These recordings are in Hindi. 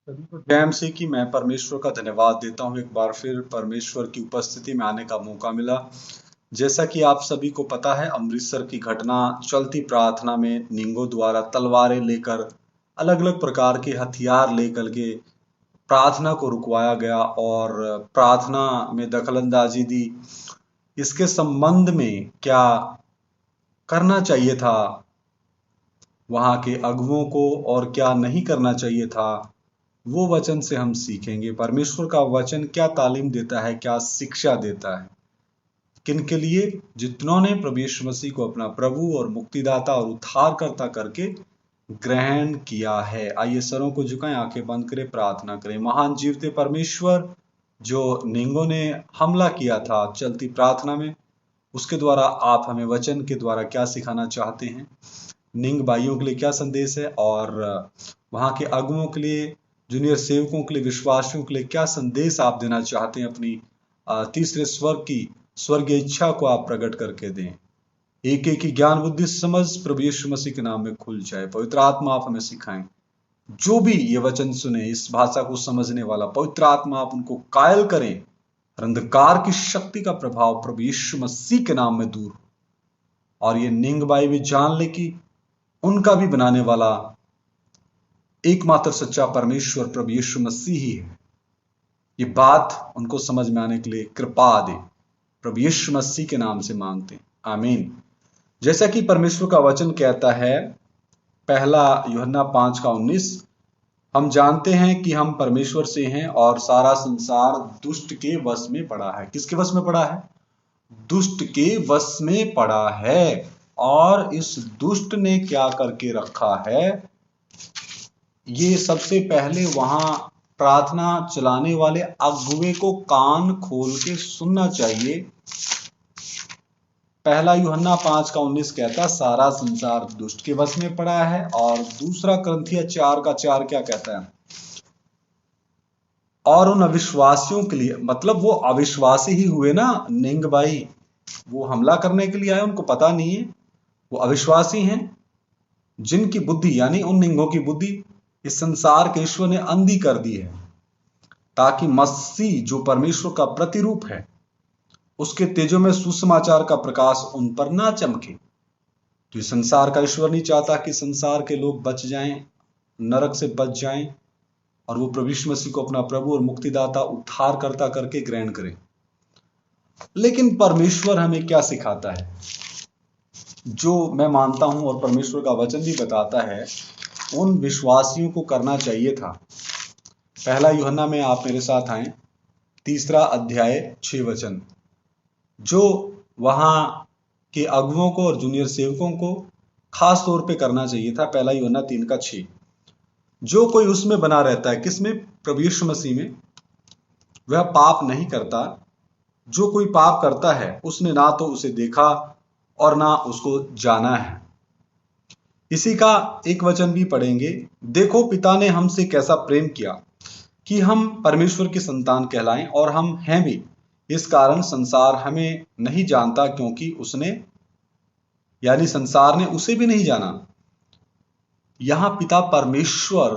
सभी को जय मसीह की। मैं परमेश्वर का धन्यवाद देता हूँ, एक बार फिर परमेश्वर की उपस्थिति में आने का मौका मिला। जैसा कि आप सभी को पता है, अमृतसर की घटना चलती प्रार्थना में निंगो द्वारा तलवारें लेकर, अलग अलग प्रकार के हथियार लेकर के प्रार्थना को रुकवाया गया और प्रार्थना में दखलंदाजी दी। इसके संबंध में क्या करना चाहिए था वहां के अगुओं को और क्या नहीं करना चाहिए था, वो वचन से हम सीखेंगे। परमेश्वर का वचन क्या तालीम देता है, क्या शिक्षा देता है, किन के लिए? जितनों ने प्रभु यीशु मसीह को अपना प्रभु और मुक्तिदाता और उद्धारकर्ता करके ग्रहण किया है। आइए सरों को झुकाएं, आंखें बंद करें, प्रार्थना करें। महान जीवते परमेश्वर, जो निंगो ने हमला किया था चलती प्रार्थना में, उसके द्वारा आप हमें वचन के द्वारा क्या सिखाना चाहते हैं? निंग भाइयों के लिए क्या संदेश है और वहां के अगुओं के लिए, जूनियर सेवकों के लिए, विश्वासियों के लिए क्या संदेश आप देना चाहते हैं? अपनी तीसरे स्वर्ग की स्वर्गीय इच्छा को आप प्रकट करके दें। एक एक की ज्ञान बुद्धि समझ प्रभु यीशु मसीह के नाम में खुल जाए। पवित्र आत्मा आप हमें सिखाएं। जो भी ये वचन सुने, इस भाषा को समझने वाला, पवित्र आत्मा आप उनको कायल करें। अंधकार की शक्ति का प्रभाव प्रभु यीशु मसीह के नाम में दूर हो और ये निंग भाई भी जान ले कि उनका भी बनाने वाला एकमात्र सच्चा परमेश्वर प्रभु यीशु मसीह ही है। ये बात उनको समझ में आने के लिए कृपा दे, प्रभु यीशु मसीह के नाम से मांगते हैं, आमीन। जैसा कि परमेश्वर का वचन कहता है, पहला यूहन्ना 5:19, हम जानते हैं कि हम परमेश्वर से हैं और सारा संसार दुष्ट के वश में पड़ा है। किसके वश में पड़ा है? दुष्ट के वश में पड़ा है। और इस दुष्ट ने क्या करके रखा है? ये सबसे पहले वहां प्रार्थना चलाने वाले अगुवे को कान खोल के सुनना चाहिए। पहला यूहन्ना 5:19 कहता सारा संसार दुष्ट के वश में पड़ा है। और दूसरा कुरिन्थियों 4:4 क्या कहता है? और उन अविश्वासियों के लिए, मतलब वो अविश्वासी ही हुए ना निंग भाई, वो हमला करने के लिए आए, उनको पता नहीं है, वो अविश्वासी हैं, जिनकी बुद्धि यानी उन निंगों की बुद्धि इस संसार के ईश्वर ने अंधी कर दी है, ताकि मसीह जो परमेश्वर का प्रतिरूप है, उसके तेजों में सुसमाचार का प्रकाश उन पर ना चमके। तो इस संसार का ईश्वर नहीं चाहता कि संसार के लोग बच जाएं, नरक से बच जाएं और वो प्रभु यीशु मसीह को अपना प्रभु और मुक्तिदाता उद्धारकर्ता करके ग्रहण करें। लेकिन परमेश्वर हमें क्या सिखाता है, जो मैं मानता हूं और परमेश्वर का वचन भी बताता है, उन विश्वासियों को करना चाहिए था। पहला यूहन्ना में आप मेरे साथ आए, 3 अध्याय 6 वचन, जो वहां के अगुओं को और जूनियर सेवकों को खास तौर पे करना चाहिए था। पहला यूहन्ना 3:6, जो कोई उसमें बना रहता है, किसमें? प्रभु यीशु मसीह में, वह पाप नहीं करता। जो कोई पाप करता है, उसने ना तो उसे देखा और ना उसको जाना है। इसी का एक वचन भी पढ़ेंगे, देखो पिता ने हमसे कैसा प्रेम किया कि हम परमेश्वर की संतान कहलाएं, और हम हैं भी। इस कारण संसार हमें नहीं जानता, क्योंकि उसने यानी संसार ने उसे भी नहीं जाना। यहां पिता परमेश्वर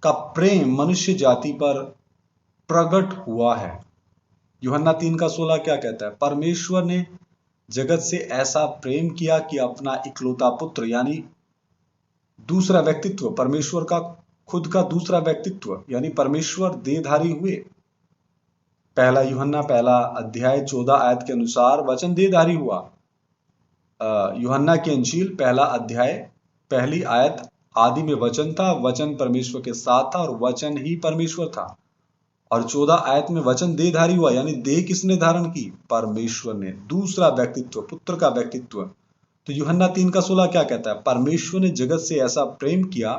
का प्रेम मनुष्य जाति पर प्रकट हुआ है। यूहन्ना 3:16 क्या कहता है? परमेश्वर ने जगत से ऐसा प्रेम किया कि अपना इकलौता पुत्र, यानी दूसरा व्यक्तित्व, परमेश्वर का खुद का दूसरा व्यक्तित्व, यानी परमेश्वर देहधारी हुए। पहला यूहन्ना 1:14 के अनुसार वचन देहधारी हुआ। यूहन्ना की अंजील 1 अध्याय 1 आदि में वचन था, वचन परमेश्वर के साथ था और वचन ही परमेश्वर था। और 14 में वचन देहधारी हुआ, यानी देह किसने धारण की? परमेश्वर ने, दूसरा व्यक्तित्व, पुत्र का व्यक्तित्व। तो यूहन्ना 3:16 क्या कहता है? परमेश्वर ने जगत से ऐसा प्रेम किया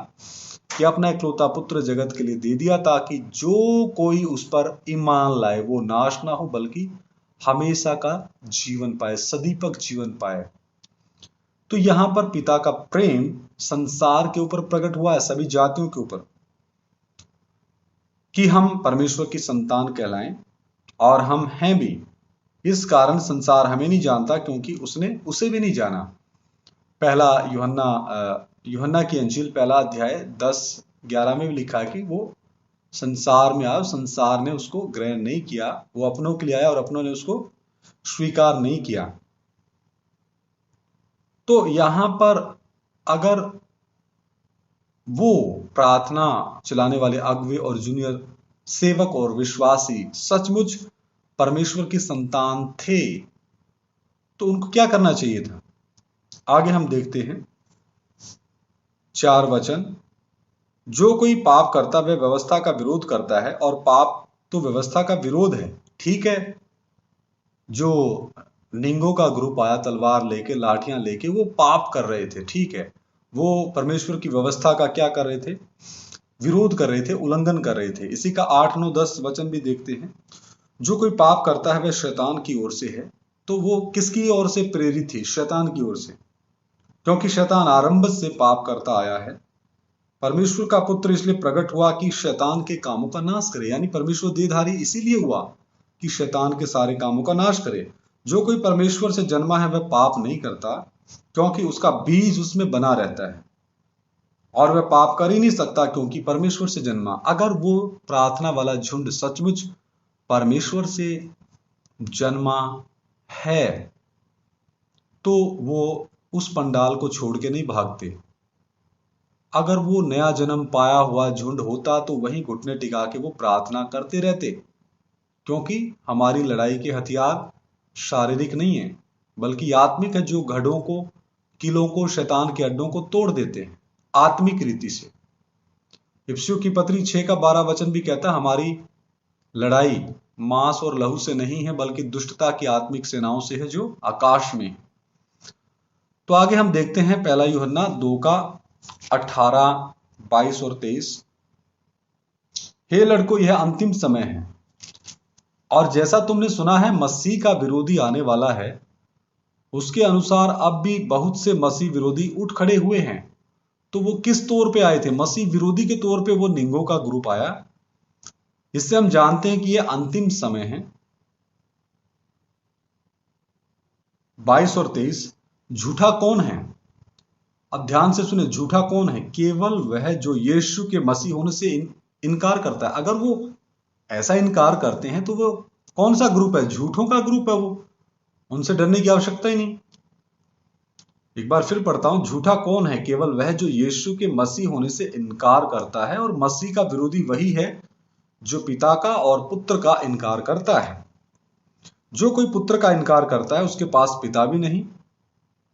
कि अपना इकलौता पुत्र जगत के लिए दे दिया, ताकि जो कोई उस पर ईमान लाए वो नाश ना हो, बल्कि हमेशा का जीवन पाए, सदीपक जीवन पाए। तो यहां पर पिता का प्रेम संसार के ऊपर प्रकट हुआ है, सभी जातियों के ऊपर, कि हम परमेश्वर की संतान कहलाएं, और हम हैं भी। इस कारण संसार हमें नहीं जानता, क्योंकि उसने उसे भी नहीं जाना। पहला यूहन्ना की अंजील 1 अध्याय 10 11 में भी लिखा है कि वो संसार में आया, संसार ने उसको ग्रहण नहीं किया, वो अपनों के लिए आया और अपनों ने उसको स्वीकार नहीं किया। तो यहां पर अगर वो प्रार्थना चलाने वाले अगुवे और जूनियर सेवक और विश्वासी सचमुच परमेश्वर की संतान थे तो उनको क्या करना चाहिए था? आगे हम देखते हैं 4 वचन। जो कोई पाप करता वह व्यवस्था का विरोध करता है, और पाप तो व्यवस्था का विरोध है। ठीक है, जो निंगों का ग्रुप आया तलवार लेके, लाठियां लेके, वो पाप कर रहे थे। ठीक है, वो परमेश्वर की व्यवस्था का क्या कर रहे थे? विरोध कर रहे थे, उल्लंघन कर रहे थे। इसी का 8, 9, 10 वचन भी देखते हैं। जो कोई पाप करता है वह शैतान की ओर से है। तो वो किसकी ओर से प्रेरित थी? शैतान की ओर से, क्योंकि शैतान आरंभ से पाप करता आया है। परमेश्वर का पुत्र इसलिए प्रकट हुआ कि शैतान के कामों का नाश करे, यानी परमेश्वर देहधारी इसीलिए हुआ कि शैतान के सारे कामों का नाश करे। जो कोई परमेश्वर से जन्मा है वह पाप नहीं करता, क्योंकि उसका बीज उसमें बना रहता है, और वह पाप कर ही नहीं सकता क्योंकि परमेश्वर से जन्मा। अगर वो प्रार्थना वाला झुंड सचमुच परमेश्वर से जन्मा है तो वो उस पंडाल को छोड़ के नहीं भागते। अगर वो नया जन्म पाया हुआ झुंड होता तो वहीं घुटने टिका के वो प्रार्थना करते रहते, क्योंकि हमारी लड़ाई के हथियार शारीरिक नहीं है बल्कि आत्मिक है, जो गढ़ों को, किलों को, शैतान के अड्डों को तोड़ देते हैं आत्मिक रीति से। इफिसियों की पत्री 6 का 12 वचन भी कहता है, हमारी लड़ाई मांस और लहू से नहीं है बल्कि दुष्टता की आत्मिक सेनाओं से है जो आकाश में है। तो आगे हम देखते हैं 1 यूहन्ना 2 का 18, 22 और 23। हे लड़कों, यह अंतिम समय है, और जैसा तुमने सुना है मसीह का विरोधी आने वाला है, उसके अनुसार अब भी बहुत से मसीह विरोधी उठ खड़े हुए हैं। तो वो किस तौर पे आए थे? मसीह विरोधी के तौर पे वो निंगों का ग्रुप आया। इससे हम जानते हैं कि यह अंतिम समय है। 22 और 23, झूठा कौन है? अब ध्यान से सुने, झूठा कौन है? केवल वह जो यीशु के मसीह होने से इनकार करता है। अगर वो ऐसा इनकार करते हैं तो वो कौन सा ग्रुप है? झूठों का ग्रुप है वो, उनसे डरने की आवश्यकता ही नहीं। एक बार फिर पढ़ता हूं, झूठा कौन है? केवल वह जो यीशु के मसीह होने से इनकार करता है, और मसीह का विरोधी वही है जो पिता का और पुत्र का इनकार करता है। जो कोई पुत्र का इनकार करता है उसके पास पिता भी नहीं,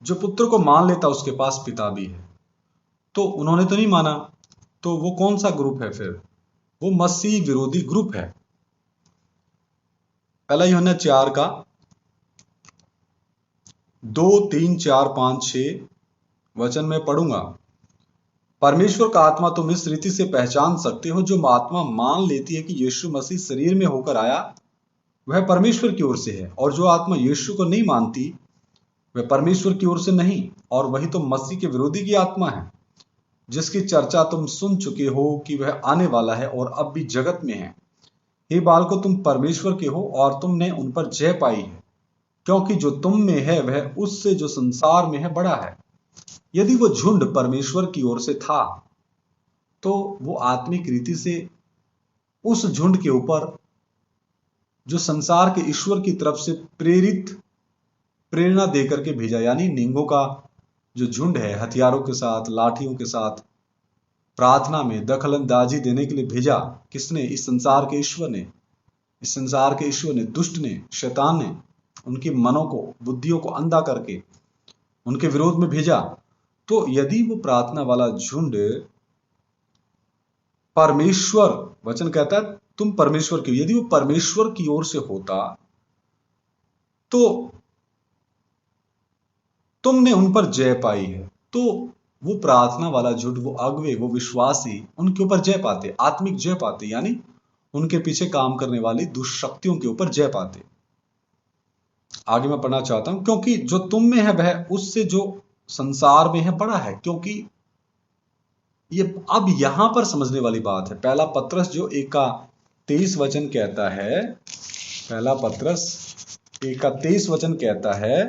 जो पुत्र को मान लेता है उसके पास पिता भी है। तो उन्होंने तो नहीं माना, तो वो कौन सा ग्रुप है फिर? वो मसीह विरोधी ग्रुप है। 1 यूहन्ना 4 का 2, 3, 4, 5, 6 वचन में पढ़ूंगा। परमेश्वर का आत्मा तुम इस रीति से पहचान सकते हो, जो आत्मा मान लेती है कि यीशु मसीह शरीर में होकर आया वह परमेश्वर की ओर से है, और जो आत्मा यीशु को नहीं मानती वह परमेश्वर की ओर से नहीं, और वही तो मसीह के विरोधी की आत्मा है, जिसकी चर्चा तुम सुन चुके हो कि वह आने वाला है और अब भी जगत में है। हे बालको, तुम परमेश्वर के हो और तुमने उन पर जय पाई है, क्योंकि जो तुम में है वह उससे जो संसार में है बड़ा है। यदि वो झुंड परमेश्वर की ओर से था तो वो आत्मिक रीति से उस झुंड के ऊपर जो संसार के ईश्वर की तरफ से प्रेरणा देकर के भेजा, यानी निंगों का जो झुंड है हथियारों के साथ, लाठियों के साथ प्रार्थना में दखलंदाजी देने के लिए भेजा। किसने? इस संसार के ईश्वर ने। इस संसार के ईश्वर ने, दुष्ट ने, शैतान ने उनके मनों को, बुद्धियों को अंधा करके उनके विरोध में भेजा। तो यदि वो प्रार्थना वाला झुंड परमेश्वर, वचन कहता है तुम परमेश्वर की, यदि वो परमेश्वर की ओर से होता तो तुमने उन पर जय पाई है। तो वो प्रार्थना वाला झुंड, वो अगुवे, वो विश्वासी उनके ऊपर जय पाते, आत्मिक जय पाते, यानी उनके पीछे काम करने वाली दुष्शक्तियों के ऊपर जय पाते। आगे मैं पढ़ना चाहता हूं, क्योंकि जो तुम में है वह उससे जो संसार में है बड़ा है। क्योंकि ये अब यहां पर समझने वाली बात है। 1 पत्रस जो 1 का 23 वचन कहता है, 1 पत्रस 1 का 23 वचन कहता है,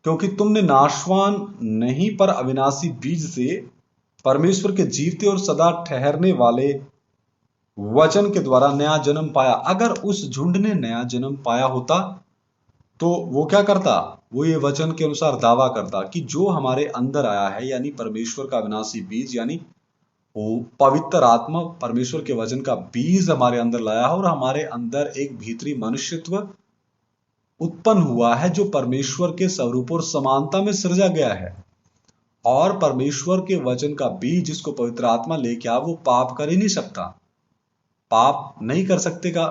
क्योंकि तुमने नाशवान नहीं पर अविनाशी बीज से परमेश्वर के जीवते और सदा ठहरने वाले वचन के द्वारा नया जन्म पाया। अगर उस झुंड ने नया जन्म पाया होता तो वो क्या करता? वो ये वचन के अनुसार दावा करता कि जो हमारे अंदर आया है, यानी परमेश्वर का विनाशी बीज, यानी वो पवित्र आत्मा परमेश्वर के वचन का बीज हमारे अंदर लाया है और हमारे अंदर एक भीतरी मनुष्यत्व उत्पन्न हुआ है जो परमेश्वर के स्वरूप और समानता में सृजा गया है। और परमेश्वर के वचन का बीज जिसको पवित्र आत्मा लेके आ, वो पाप कर ही नहीं सकता। पाप नहीं कर सकते का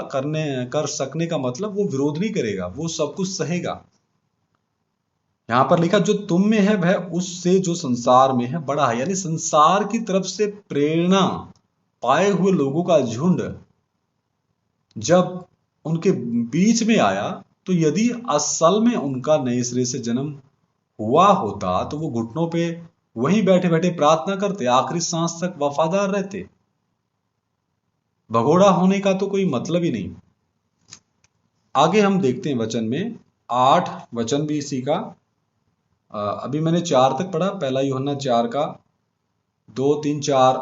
कर सकने का मतलब वो विरोध नहीं करेगा, वो सब कुछ सहेगा। यहां पर लिखा जो तुम में है वह उससे जो संसार में है बड़ा है, यानी संसार की तरफ से प्रेरणा पाए हुए लोगों का झुंड जब उनके बीच में आया तो यदि असल में उनका नए सिरे से जन्म हुआ होता तो वो घुटनों पे वहीं बैठे बैठे प्रार्थना करते, आखिरी सांस तक वफादार रहते। भगोड़ा होने का तो कोई मतलब ही नहीं। आगे हम देखते हैं वचन में 8 वचन भी इसी का। अभी मैंने 4 तक पढ़ा, पहला यूहन्ना 4 का 2, 3, 4।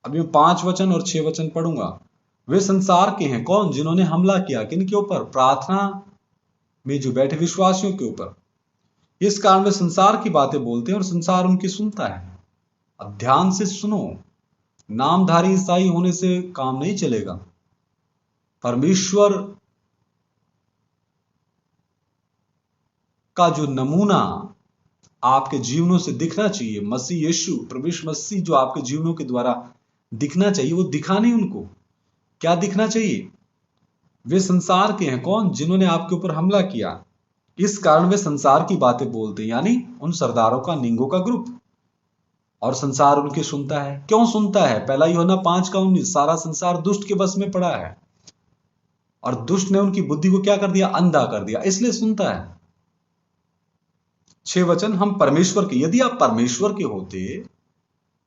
अभी मैं 5 वचन और 6 वचन पढ़ूंगा। वे संसार के हैं कौन? जिन्होंने हमला किया किन के ऊपर? प्रार्थना में जो बैठे विश्वासियों के ऊपर। इस कारण वे संसार की बातें बोलते हैं और संसार उनकी सुनता है। अब ध्यान से सुनो, नामधारी ईसाई होने से काम नहीं चलेगा। परमेश्वर का जो नमूना आपके जीवनों से दिखना चाहिए, मसीह यीशु प्रभु यीशु मसीह जो आपके जीवनों के द्वारा दिखना चाहिए, वो दिखा नहीं। उनको क्या दिखना चाहिए? वे संसार के हैं कौन? जिन्होंने आपके ऊपर हमला किया। इस कारण वे संसार की बातें बोलते हैं, यानी उन सरदारों का, निंगों का ग्रुप। और संसार उनके सुनता है। क्यों सुनता है? पहला यूहन्ना 5 का 19। सारा संसार दुष्ट के बस में पड़ा है और दुष्ट ने उनकी बुद्धि को क्या कर दिया? अंधा कर दिया, इसलिए सुनता है। 6 वचन, हम परमेश्वर के, यदि आप परमेश्वर के होते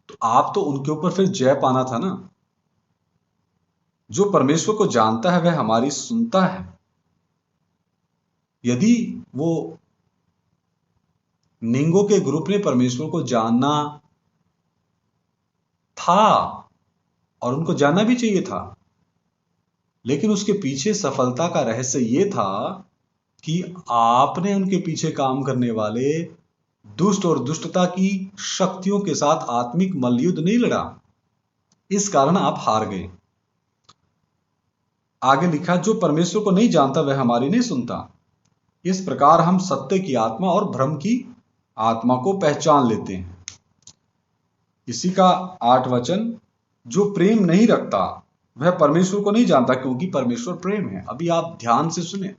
तो आप तो उनके ऊपर फिर जय पाना था ना। जो परमेश्वर को जानता है वह हमारी सुनता है। यदि वो निंगों के ग्रुप ने परमेश्वर को जानना था और उनको जानना भी चाहिए था, लेकिन उसके पीछे सफलता का रहस्य यह था कि आपने उनके पीछे काम करने वाले दुष्ट और दुष्टता की शक्तियों के साथ आत्मिक मल्लयुद्ध नहीं लड़ा। इस कारण आप हार गए। आगे लिखा जो परमेश्वर को नहीं जानता वह हमारी नहीं सुनता। इस प्रकार हम सत्य की आत्मा और भ्रम की आत्मा को पहचान लेते हैं। इसी का 8 वचन, जो प्रेम नहीं रखता वह परमेश्वर को नहीं जानता क्योंकि परमेश्वर प्रेम है। अभी आप ध्यान से सुने,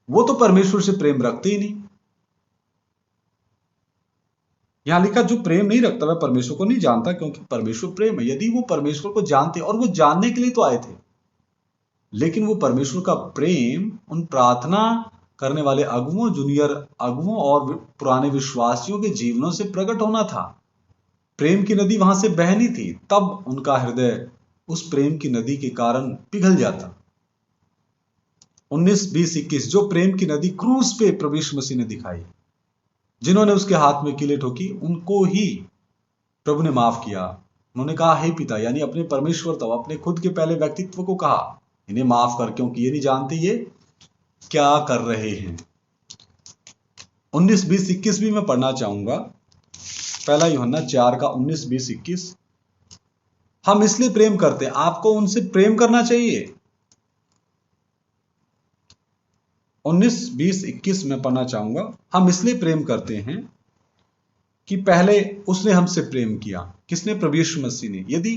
वो तो परमेश्वर से प्रेम रखते ही नहीं। यहां लिखा जो प्रेम नहीं रखता वह परमेश्वर को नहीं जानता क्योंकि परमेश्वर प्रेम है। यदि वो परमेश्वर को जानते, और वो जानने के लिए तो आए थे, लेकिन वो परमेश्वर का प्रेम उन प्रार्थना करने वाले अगुओं, जूनियर अगुओं और पुराने विश्वासियों के जीवनों से प्रकट होना था। प्रेम की नदी वहां से बहनी थी, तब उनका हृदय उस प्रेम की नदी के कारण पिघल जाता। 19, 20, 21, जो प्रेम की नदी क्रूस पे प्रभु यीशु मसीह ने दिखाई, जिन्होंने उसके हाथ में कीलें ठोकी, उनको ही प्रभु ने माफ किया। उन्होंने कहा हे पिता, यानी अपने परमेश्वर तो अपने खुद के पहले व्यक्तित्व को कहा, इन्हें माफ कर क्योंकि ये नहीं जानते ये क्या कर रहे हैं। 19, 20, 21 भी मैं पढ़ना चाहूंगा। पहला यूहन्ना 4 का 19, 20, 21। हम इसलिए प्रेम करते हैं, आपको उनसे प्रेम करना चाहिए। 19, 20, 21 में पढ़ना चाहूंगा। हम इसलिए प्रेम करते हैं कि पहले उसने हमसे प्रेम किया। किसने? प्रभु यीशु मसीह ने। यदि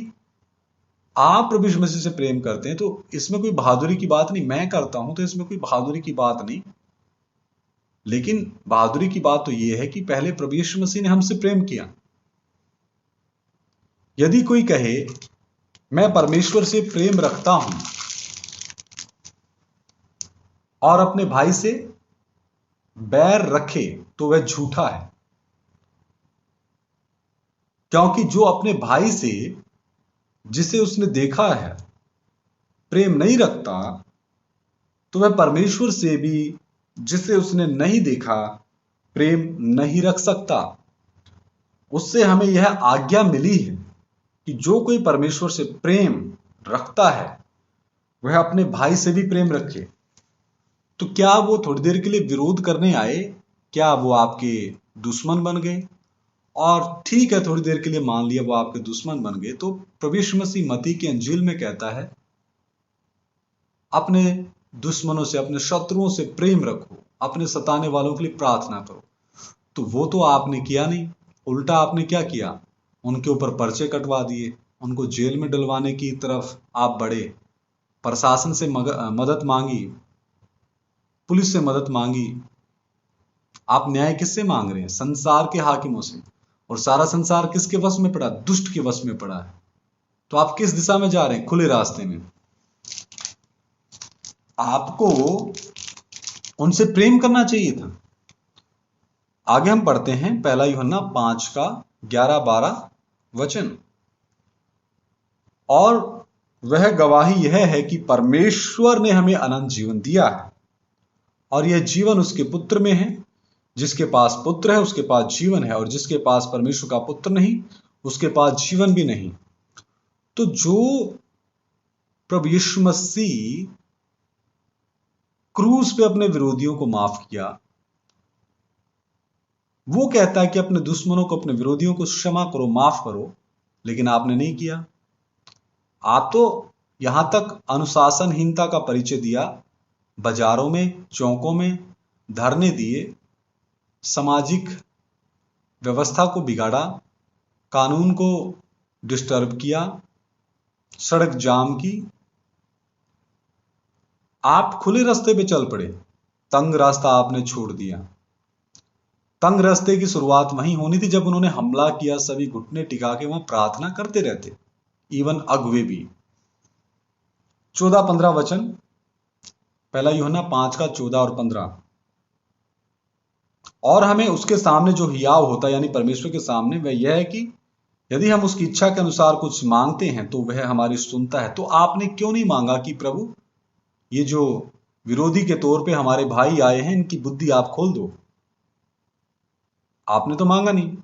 आप प्रभु यीशु मसीह से प्रेम करते हैं तो इसमें कोई बहादुरी की बात नहीं। मैं करता हूं तो इसमें कोई बहादुरी की बात नहीं, लेकिन बहादुरी की बात तो यह है कि पहले प्रभु यीशु मसीह ने हमसे प्रेम किया। यदि कोई कहे मैं परमेश्वर से प्रेम रखता हूं और अपने भाई से बैर रखे तो वह झूठा है, क्योंकि जो अपने भाई से जिसे उसने देखा है प्रेम नहीं रखता तो वह परमेश्वर से भी जिसे उसने नहीं देखा प्रेम नहीं रख सकता। उससे हमें यह आज्ञा मिली है कि जो कोई परमेश्वर से प्रेम रखता है वह अपने भाई से भी प्रेम रखे। तो क्या वो थोड़ी देर के लिए विरोध करने आए, क्या वो आपके दुश्मन बन गए? और ठीक है, थोड़ी देर के लिए मान लिया वो आपके दुश्मन बन गए, तो प्रभु यीशु मसीह मत्ती की अंजील में कहता है अपने दुश्मनों से, अपने शत्रुओं से प्रेम रखो, अपने सताने वालों के लिए प्रार्थना करो। तो वो तो आपने किया नहीं, उल्टा आपने क्या किया? उनके ऊपर पर्चे कटवा दिए, उनको जेल में डलवाने की तरफ आप बढ़े, प्रशासन से मदद मांगी, पुलिस से मदद मांगी। आप न्याय किससे मांग रहे हैं? संसार के हाकिमों से। और सारा संसार किसके वश में पड़ा? दुष्ट के वश में पड़ा है। तो आप किस दिशा में जा रहे हैं? खुले रास्ते में। आपको उनसे प्रेम करना चाहिए था। आगे हम पढ़ते हैं 1 यूहन्ना 5 का 11-12 वचन। और वह गवाही यह है कि परमेश्वर ने हमें अनंत जीवन दिया है, और यह जीवन उसके पुत्र में है। जिसके पास पुत्र है उसके पास जीवन है, और जिसके पास परमेश्वर का पुत्र नहीं उसके पास जीवन भी नहीं। तो जो प्रभु यीशु मसीह क्रूस पे अपने विरोधियों को माफ किया, वो कहता है कि अपने दुश्मनों को, अपने विरोधियों को क्षमा करो, माफ करो, लेकिन आपने नहीं किया। आप तो यहां तक अनुशासनहीनता का परिचय दिया, बाजारों में, चौकों में धरने दिए, सामाजिक व्यवस्था को बिगाड़ा, कानून को डिस्टर्ब किया, सड़क जाम की। आप खुले रास्ते पे चल पड़े, तंग रास्ता आपने छोड़ दिया। तंग रास्ते की शुरुआत वहीं होनी थी जब उन्होंने हमला किया। सभी घुटने टिका के वहां प्रार्थना करते रहते, इवन अगुवे भी। 14-15 वचन, 1 यूहन्ना 5 का 14 और 15। और हमें उसके सामने जो हियाव होता है, यानी परमेश्वर के सामने, वह यह है कि यदि हम उसकी इच्छा के अनुसार कुछ मांगते हैं तो वह हमारी सुनता है। तो आपने क्यों नहीं मांगा कि प्रभु ये जो विरोधी के तौर पे हमारे भाई आए हैं, इनकी बुद्धि आप खोल दो? आपने तो मांगा नहीं।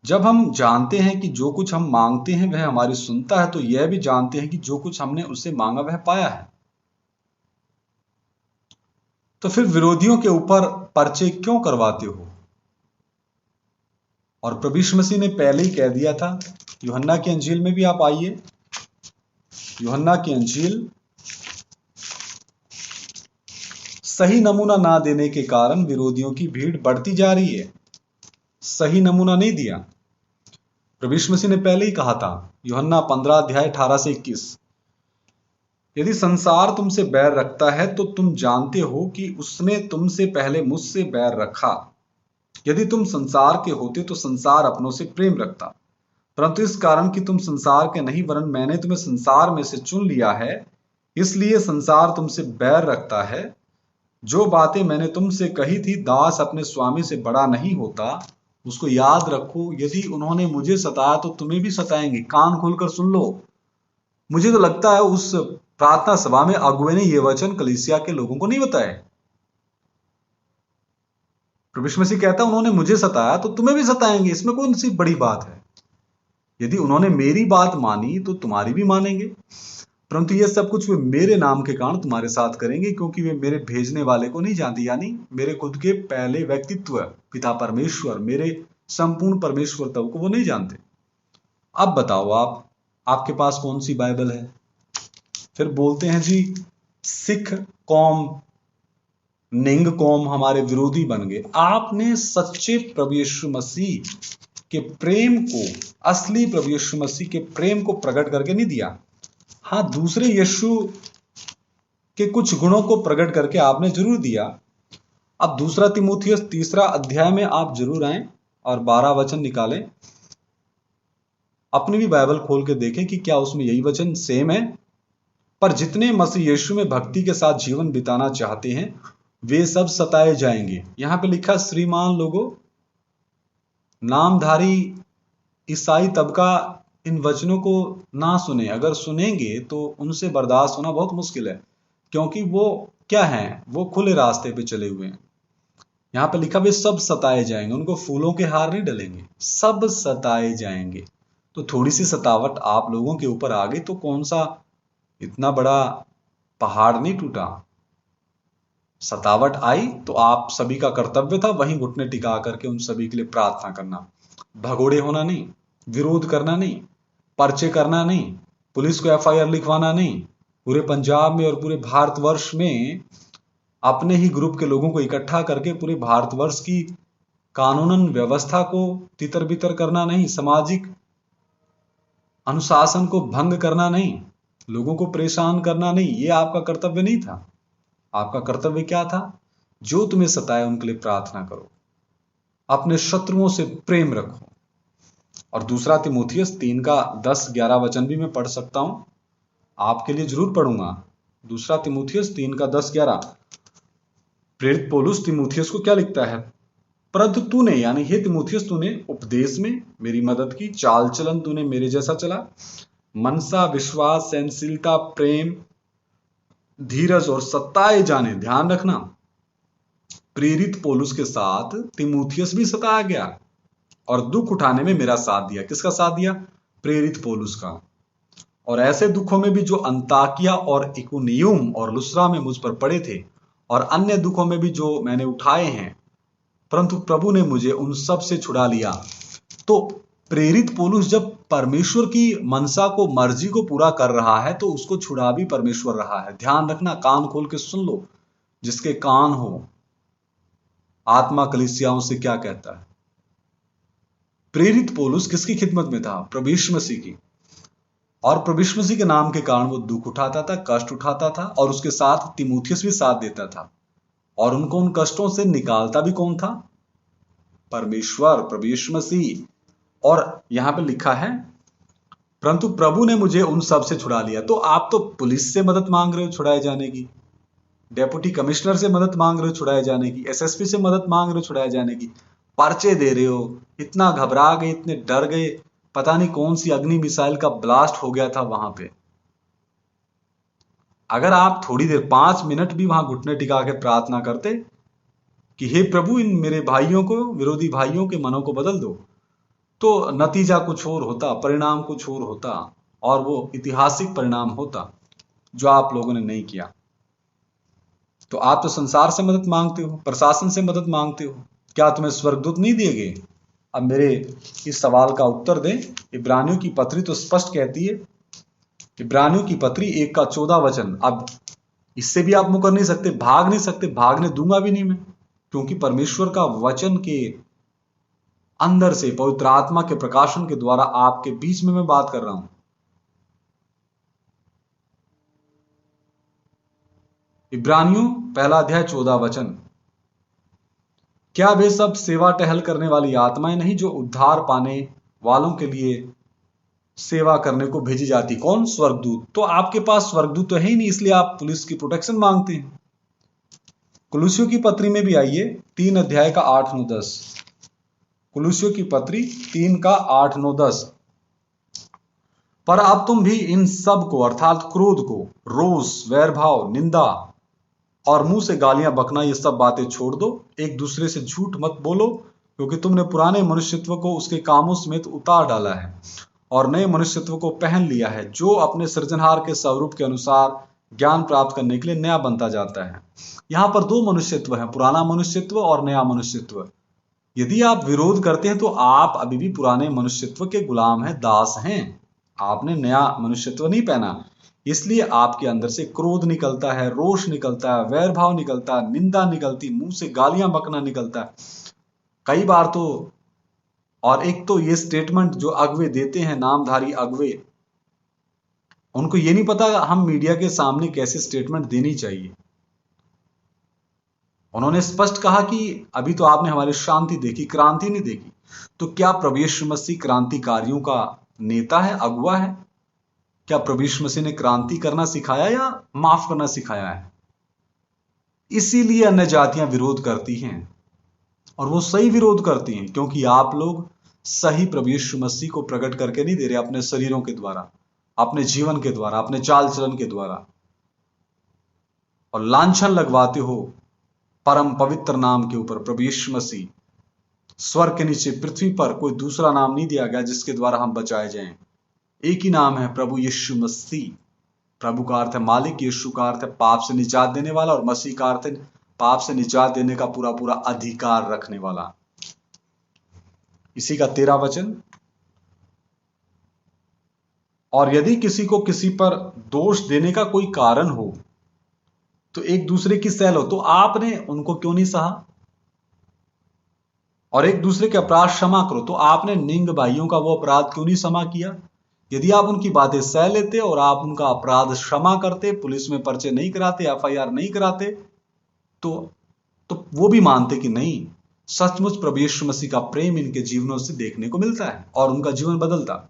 जब हम जानते हैं कि जो कुछ हम मांगते हैं वह हमारी सुनता है, तो यह भी जानते हैं कि जो कुछ हमने उससे मांगा वह पाया है। तो फिर विरोधियों के ऊपर पर्चे क्यों करवाते हो? और प्रभु यीशु मसीह ने पहले ही कह दिया था। यूहन्ना की अंजील में भी आप आइए, यूहन्ना की अंजील, सही नमूना ना देने के कारण विरोधियों की भीड़ बढ़ती जा रही है। सही नमूना नहीं दिया। प्रभु यीशु मसीह ने पहले ही कहा था, यूहन्ना 15 अध्याय 18 से 21, यदि संसार तुमसे बैर रखता है तो तुम जानते हो कि उसने तुमसे पहले मुझसे बैर रखा। यदि तुम संसार के होते तो संसार अपनों से प्रेम रखता, परंतु इस कारण कि तुम संसार के नहीं वरन मैंने तुम्हें संसार में से चुन लिया है, इसलिए संसार तुमसे बैर रखता है। जो बातें मैंने तुमसे कही थी, दास अपने स्वामी से बड़ा नहीं होता, उसको याद रखो। यदि उन्होंने मुझे सताया तो तुम्हें भी सताएंगे। कान खोलकर सुन लो। मुझे तो लगता है उस प्रार्थना सभा में अगुवे ने ये वचन कलीसिया के लोगों को नहीं बताए। प्रभु यीशु मसीह कहता है उन्होंने मुझे सताया तो तुम्हें भी सताएंगे, इसमें कौन सी बड़ी बात है? यदि उन्होंने मेरी बात मानी तो तुम्हारी भी मानेंगे, परंतु यह सब कुछ वे मेरे नाम के कारण तुम्हारे साथ करेंगे, क्योंकि वे मेरे भेजने वाले को नहीं जानते, यानी मेरे खुद के पहले व्यक्तित्व पिता परमेश्वर, मेरे संपूर्ण परमेश्वर तब को वो नहीं जानते। अब बताओ आपके पास कौन सी बाइबल है? फिर बोलते हैं जी सिख कौम, निंग कौम हमारे विरोधी बन गए। आपने सच्चे प्रभु यीशु मसीह के प्रेम को, असली प्रभु यीशु मसीह के प्रेम को प्रकट करके नहीं दिया। हाँ, दूसरे यीशु के कुछ गुणों को प्रकट करके आपने जरूर दिया। अब 2 तीमुथियुस 3 अध्याय में आप जरूर आए और 12 वचन निकालें। अपनी भी बाइबल खोल के देखें कि क्या उसमें यही वचन सेम है। पर जितने मसीह यीशु में भक्ति के साथ जीवन बिताना चाहते हैं वे सब सताए जाएंगे। यहां पे लिखा, श्रीमान लोगों, नामधारी ईसाई तबका इन वचनों को ना सुने। अगर सुनेंगे तो उनसे बर्दाश्त होना बहुत मुश्किल है, क्योंकि वो क्या हैं? वो खुले रास्ते पे चले हुए हैं। यहाँ पे लिखा वे सब सताए जाएंगे, उनको फूलों के हार नहीं डलेंगे, सब सताए जाएंगे। तो थोड़ी सी सतावट आप लोगों के ऊपर आ गई तो कौन सा इतना बड़ा पहाड़ नहीं टूटा। सतावट आई तो आप सभी का कर्तव्य था वहीं घुटने टिका करके उन सभी के लिए प्रार्थना करना, भगोड़े होना नहीं, विरोध करना नहीं, पर्चे करना नहीं, पुलिस को एफआईआर लिखवाना नहीं, पूरे पंजाब में और पूरे भारतवर्ष में अपने ही ग्रुप के लोगों को इकट्ठा करके पूरे भारतवर्ष की कानूनन व्यवस्था को तितर बितर करना नहीं, सामाजिक अनुशासन को भंग करना नहीं, लोगों को परेशान करना नहीं, ये आपका कर्तव्य नहीं था। आपका कर्तव्य क्या था? जो तुम्हें सताए उनके लिए प्रार्थना करो, अपने शत्रुओं से प्रेम रखो। और दूसरा तिमोथियस 3 का 10-11 वचन भी मैं पढ़ सकता हूं, आपके लिए जरूर पढ़ूंगा। दूसरा तिमोथियस 3 का 10-11, प्रेरित पौलुस तिमोथियस को क्या लिखता है? परंतु तूने, यानी हे तिमोथियस, तूने उपदेश में मेरी मदद की, चाल चलन तूने मेरे जैसा चला, मनसा, विश्वास, सहनशीलता, प्रेम, धीरज और सताए जाने। ध्यान रखना, प्रेरित पौलुस के साथ तिमोथियस भी सताया गया और दुख उठाने में मेरा साथ दिया। किसका साथ दिया? प्रेरित पौलुस का। और ऐसे दुखों में भी जो अंताकिया और इकुनियुम और लुस्रा में मुझ पर पड़े थे, और अन्य दुखों में भी जो मैंने उठाए हैं, परंतु प्रभु ने मुझे उन सब से छुड़ा लिया। तो प्रेरित पौलुस जब परमेश्वर की मनसा को, मर्जी को पूरा कर रहा है तो उसको छुड़ा भी परमेश्वर रहा है। ध्यान रखना, कान खोल के सुन लो, जिसके कान हो। आत्मा कलीसियाओं से क्या कहता है? प्रेरित पौलुस किसकी खिदमत में था? प्रभु यीशु मसीह की। और प्रभु यीशु मसीह के नाम के कारण वो दुख उठाता था, कष्ट उठाता था, और उसके साथ तिमोथियस भी साथ देता था। और उनको उन कष्टों से निकालता भी कौन था? परमेश्वर, प्रभु यीशु मसीह। और यहां पे लिखा है, परंतु प्रभु ने मुझे उन सब से छुड़ा लिया। तो आप तो पुलिस से मदद मांग रहे हो छुड़ाए जाने की, डेप्यूटी कमिश्नर से मदद मांग रहे हो छुड़ाए जाने की, एसएसपी से मदद मांग रहे हो छुड़ाए जाने की, पर्चे दे रहे हो, इतना घबरा गए, इतने डर गए, पता नहीं कौन सी अग्नि मिसाइल का ब्लास्ट हो गया था वहां पे। अगर आप थोड़ी देर 5 मिनट भी वहां घुटने टिका के प्रार्थना करते कि हे प्रभु, इन मेरे भाइयों को, विरोधी भाइयों के मनों को बदल दो, तो नतीजा कुछ और होता, परिणाम कुछ और होता, और वो ऐतिहासिक परिणाम होता जो आप लोगों ने नहीं किया। तो आप तो संसार से मदद मांगते हो, प्रशासन से मदद मांगते हो, क्या तुम्हें स्वर्गदूत नहीं दिए गए? अब मेरे इस सवाल का उत्तर दें। इब्रानियों की पत्री तो स्पष्ट कहती है, इब्रानियों की पत्री 1 का 14 वचन। अब इससे भी आप मुकर नहीं सकते, भाग नहीं सकते, भागने दूंगा भी नहीं मैं, क्योंकि परमेश्वर का वचन के अंदर से पवित्र आत्मा के प्रकाशन के द्वारा आपके बीच में मैं बात कर रहा हूं। इब्रानियों 1 अध्याय 14 वचन, क्या वे सब सेवा टहल करने वाली आत्माएं नहीं जो उद्धार पाने वालों के लिए सेवा करने को भेजी जाती? कौन? स्वर्गदूत। तो आपके पास स्वर्गदूत तो है ही नहीं, इसलिए आप पुलिस की प्रोटेक्शन मांगते हैं। कुलुसियों की पत्री में भी आइए, 3 अध्याय का 8, 9, 10। कुलुसियों की पत्री 3 का 8, 9, 10। पर अब तुम भी इन सब को, अर्थात क्रोध को, रोष, वैरभाव, निंदा और मुंह से गालियां बकना, ये सब बातें छोड़ दो। एक दूसरे से झूठ मत बोलो, क्योंकि तुमने पुराने मनुष्यत्व को उसके कामों समेत उतार डाला है और नए मनुष्यत्व को पहन लिया है, जो अपने सृजनहार के स्वरूप के अनुसार ज्ञान प्राप्त करने के लिए नया बनता जाता है। यहां पर 2 मनुष्यत्व है, पुराना मनुष्यत्व और नया मनुष्यत्व। यदि आप विरोध करते हैं तो आप अभी भी पुराने मनुष्यत्व के गुलाम हैं, दास हैं। आपने नया मनुष्यत्व नहीं पहना, इसलिए आपके अंदर से क्रोध निकलता है, रोष निकलता है, वैर भाव निकलता है, निंदा निकलती, मुंह से गालियां बकना निकलता है कई बार तो। और एक तो ये स्टेटमेंट जो अगवे देते हैं, नामधारी अगवे, उनको ये नहीं पता हम मीडिया के सामने कैसे स्टेटमेंट देनी चाहिए। उन्होंने स्पष्ट कहा कि अभी तो आपने हमारी शांति देखी, क्रांति नहीं देखी। तो क्या प्रभु यीशु मसीह क्रांतिकारियों का नेता है, अगुवा है? क्या प्रभु यीशु मसीह ने क्रांति करना सिखाया या माफ करना सिखाया है? इसीलिए अन्य जातियां विरोध करती हैं, और वो सही विरोध करती हैं, क्योंकि आप लोग सही प्रभु यीशु मसीह को प्रकट करके नहीं दे रहे, अपने शरीरों के द्वारा, अपने जीवन के द्वारा, अपने चाल चलन के द्वारा, और लांछन लगवाते हो परम पवित्र नाम के ऊपर प्रभु यीशु मसीह, स्वर्ग के नीचे पृथ्वी पर कोई दूसरा नाम नहीं दिया गया जिसके द्वारा हम बचाए जाएं। एक ही नाम है, प्रभु यीशु मसीह। प्रभु का अर्थ है मालिक, यीशु का अर्थ है पाप से निजात देने वाला, और मसीह का अर्थ है पाप से निजात देने का पूरा पूरा अधिकार रखने वाला। इसी का 13 वचन, और यदि किसी को किसी पर दोष देने का कोई कारण हो तो एक दूसरे की सह लो। तो आपने उनको क्यों नहीं सहा? और एक दूसरे के अपराध क्षमा करो। तो आपने निंग भाइयों का वो अपराध क्यों नहीं क्षमा किया? यदि आप उनकी बातें सह लेते और आप उनका अपराध क्षमा करते, पुलिस में पर्चे नहीं कराते, FIR नहीं कराते, तो वो भी मानते कि नहीं, सचमुच प्रभु यीशु मसीह का प्रेम इनके जीवनों से देखने को मिलता है और उनका जीवन बदलता।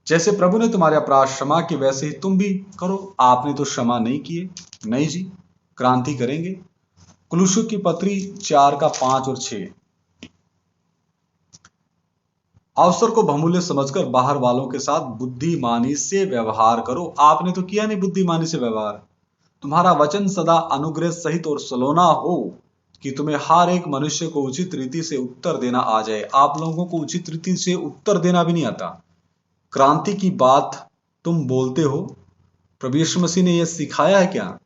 जैसे प्रभु ने तुम्हारे अपराध क्षमा किए वैसे ही तुम भी करो। आपने तो क्षमा नहीं किए। नहीं जी, क्रांति करेंगे। कुलुस्सियों की पत्री 4 का 5 और 6, अवसर को बहुमूल्य समझकर बाहर वालों के साथ बुद्धिमानी से व्यवहार करो। आपने तो किया नहीं बुद्धिमानी से व्यवहार। तुम्हारा वचन सदा अनुग्रह सहित और सलोना हो कि तुम्हें हर एक मनुष्य को उचित रीति से उत्तर देना आ जाए। आप लोगों को उचित रीति से उत्तर देना भी नहीं आता। क्रांति की बात तुम बोलते हो, प्रभु यीशु मसीह ने यह सिखाया है क्या?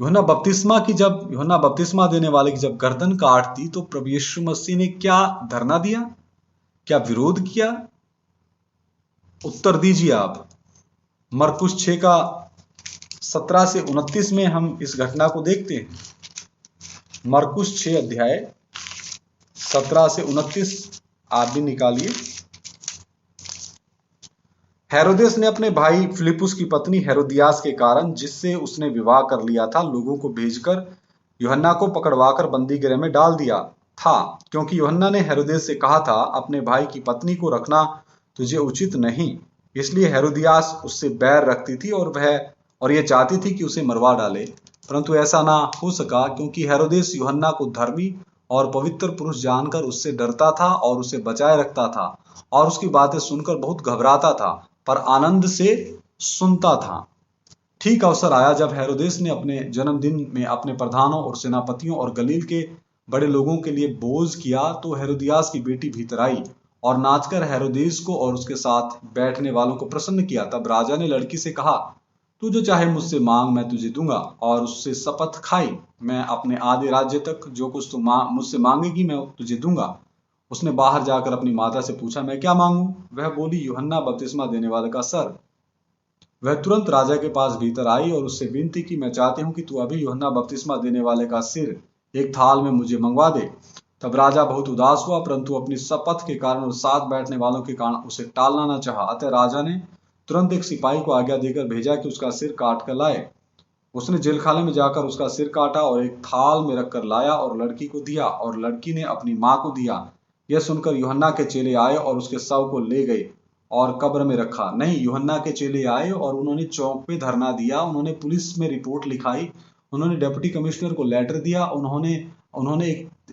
यूहन्ना बपतिस्मा देने वाले की जब गर्दन काट दी तो प्रभु यीशु मसीह ने क्या धरना दिया, क्या विरोध किया? उत्तर दीजिए आप। मरकुस 6 का 17 से 29 में हम इस घटना को देखते हैं। मरकुस 6 अध्याय 17 से 29 आप भी निकालिए। हेरोदेस ने अपने भाई फिलिपुस की पत्नी हेरोदियास के कारण, जिससे उसने विवाह कर लिया था, लोगों को भेजकर यूहन्ना को पकड़वाकर बंदी गृह में डाल दिया था, क्योंकि यूहन्ना ने हेरोदेस से कहा था, अपने भाई की पत्नी को रखना तुझे उचित नहीं। इसलिए हेरोदियास उससे बैर रखती थी और यह चाहती थी कि उसे मरवा डाले, परंतु ऐसा ना हो सका, क्योंकि हेरोदेस यूहन्ना को धर्मी और पवित्र पुरुष जानकर उससे डरता था और उसे बचाए रखता था, और उसकी बातें सुनकर बहुत घबराता था, पर आनंद से सुनता था। ठीक अवसर आया जब हेरोदेस ने अपने जन्मदिन में अपने प्रधानों और सेनापतियों और गलील के बड़े लोगों के लिए भोज किया, तो हेरोदियास की बेटी भीतर आई और नाचकर हेरोदेस को और उसके साथ बैठने वालों को प्रसन्न किया। तब राजा ने लड़की से कहा, तू जो चाहे मुझसे मांग, मैं तुझे दूंगा। और उससे शपथ खाई, मैं अपने आधे राज्य तक जो कुछ तू मुझसे मांगेगी मैं तुझे दूंगा। उसने बाहर जाकर अपनी माता से पूछा, मैं क्या मांगू? वह बोली, यूहन्ना बपतिस्मा देने वाले का सर। वह तुरंत राजा के पास भीतर आई और उससे विनती की, मैं चाहती हूँ कि तू अभी यूहन्ना बपतिस्मा देने वाले का सिर एक थाल में मुझे मंगवा दे। तब राजा बहुत उदास हुआ, परंतु अपनी शपथ के कारण और साथ बैठने वालों के कारण उसे टालना न चाहा। अतः राजा ने तुरंत एक सिपाही को आज्ञा देकर भेजा कि उसका सिर काट कर लाए। उसने जेलखाने में जाकर उसका सिर काटा और एक थाल में रखकर लाया और लड़की को दिया, और लड़की ने अपनी माँ को दिया। यह सुनकर यूहन्ना के चेले आए और उसके शव को ले गए और कब्र में रखा। नहीं, यूहन्ना के चेले आए और उन्होंने चौक पे धरना दिया, उन्होंने पुलिस में रिपोर्ट लिखाई, उन्होंने डिप्टी कमिश्नर को लेटर दिया, उन्होंने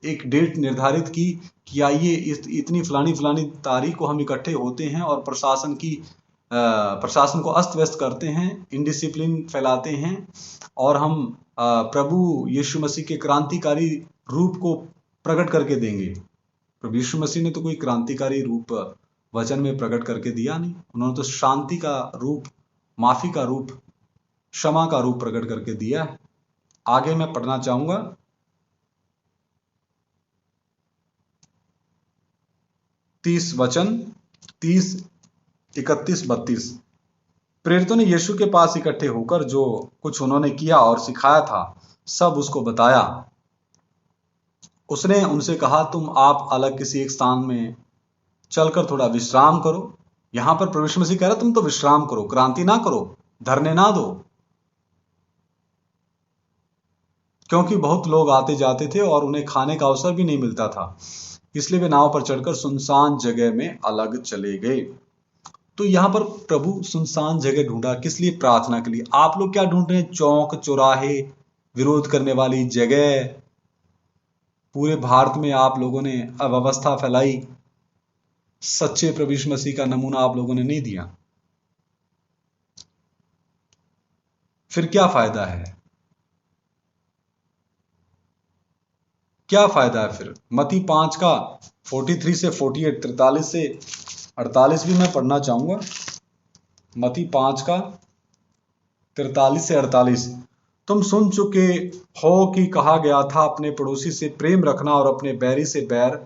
एक डेट निर्धारित की कि आइए इतनी फलानी तारीख को हम इकट्ठे होते हैं और प्रशासन को अस्त व्यस्त करते हैं, इनडिसिप्लिन फैलाते हैं, और हम प्रभु यीशु मसीह के क्रांतिकारी रूप को प्रकट करके देंगे। प्रभु यीशु मसीह ने तो कोई क्रांतिकारी रूप वचन में प्रकट करके दिया नहीं। उन्होंने तो शांति का रूप, माफी का रूप, क्षमा का रूप प्रकट करके दिया है। आगे मैं पढ़ना चाहूंगा 30 वचन, 30, 31, 32। प्रेरितों ने यीशु के पास इकट्ठे होकर जो कुछ उन्होंने किया और सिखाया था सब उसको बताया। उसने उनसे कहा, तुम आप अलग किसी एक स्थान में चलकर थोड़ा विश्राम करो। यहां पर प्रभु यीशु मसीह कह रहा तुम तो विश्राम करो, क्रांति ना करो, धरने ना दो, क्योंकि बहुत लोग आते जाते थे और उन्हें खाने का अवसर भी नहीं मिलता था। इसलिए वे नाव पर चढ़कर सुनसान जगह में अलग चले गए। तो यहां पर प्रभु सुनसान जगह ढूंढा, किस लिए? प्रार्थना के लिए। आप लोग क्या ढूंढ रहे हैं? चौक चौराहे, विरोध करने वाली जगह। पूरे भारत में आप लोगों ने अव्यवस्था फैलाई, सच्चे प्रभु यीशु मसीह का नमूना आप लोगों ने नहीं दिया। फिर क्या फायदा है? क्या फायदा है फिर? मत्ती 5 का 43 से 48, 43 से 48 भी मैं पढ़ना चाहूंगा। मत्ती 5 का 43 से 48। तुम सुन चुके हो कि कहा गया था, अपने पड़ोसी से प्रेम रखना और अपने बैरी से बैर।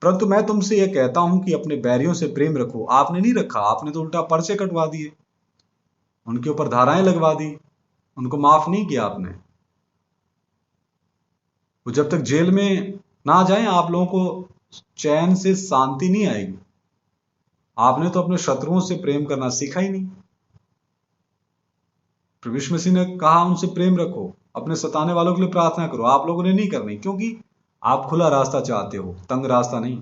परंतु मैं तुमसे यह कहता हूं कि अपने बैरियों से प्रेम रखो। आपने नहीं रखा, आपने तो उल्टा पर्चे कटवा दिए, उनके ऊपर धाराएं लगवा दी, उनको माफ नहीं किया आपने। वो जब तक जेल में ना जाए आप लोगों को चैन से शांति नहीं आएगी। आपने तो अपने शत्रुओं से प्रेम करना सीखा ही नहीं। प्रभु यीशु मसीह ने कहा उनसे प्रेम रखो, अपने सताने वालों के लिए प्रार्थना करो। आप लोगों ने नहीं करनी, क्योंकि आप खुला रास्ता चाहते हो, तंग रास्ता नहीं।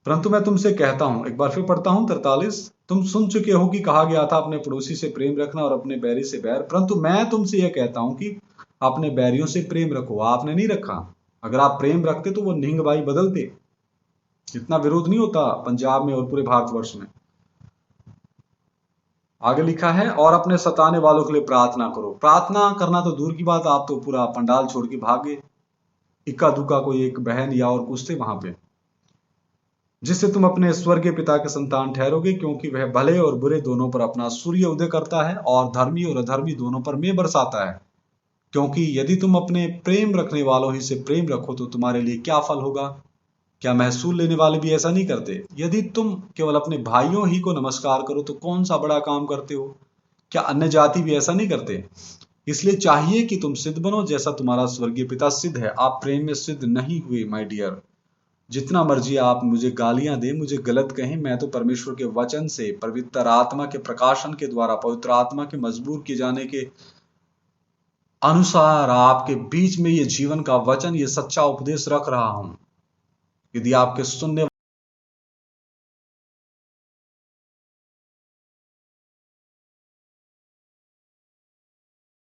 परंतु मैं तुमसे कहता हूं, एक बार फिर पढ़ता हूं 43। तुम सुन चुके हो कि कहा गया था, अपने पड़ोसी से प्रेम रखना और अपने बैरी से बैर। परंतु मैं तुमसे यह कहता हूं कि अपने बैरियों से प्रेम रखो। आपने नहीं रखा। अगर आप प्रेम रखते तो वो निंग भाई बदलते, इतना विरोध नहीं होता पंजाब में और पूरे भारतवर्ष में। आगे लिखा है, और अपने सताने वालों के लिए प्रार्थना करो। प्रार्थना करना तो दूर की बात, आप तो पूरा पंडाल छोड़ के भागे। इक्का दुक्का कोई एक बहन या और कुछ थे वहां पे, जिससे तुम अपने स्वर्गीय पिता के संतान ठहरोगे, क्योंकि वह भले और बुरे दोनों पर अपना सूर्य उदय करता है और धर्मी और अधर्मी दोनों पर मेघ बरसाता है। क्योंकि यदि तुम अपने प्रेम रखने वालों ही से प्रेम रखो तो तुम्हारे लिए क्या फल होगा? क्या महसूल लेने वाले भी ऐसा नहीं करते? यदि तुम केवल अपने भाइयों ही को नमस्कार करो तो कौन सा बड़ा काम करते हो? क्या अन्य जाति भी ऐसा नहीं करते? इसलिए चाहिए कि तुम सिद्ध बनो, जैसा तुम्हारा स्वर्गीय पिता सिद्ध है। आप प्रेम में सिद्ध नहीं हुए माय डियर। जितना मर्जी आप मुझे गालियां दें, मुझे गलत कहें, मैं तो परमेश्वर के वचन से, पवित्र आत्मा के प्रकाशन के द्वारा, पवित्र आत्मा के मजबूर किए जाने के अनुसार आपके बीच में ये जीवन का वचन, ये सच्चा उपदेश रख रहा हूं। यदि आपके सुनने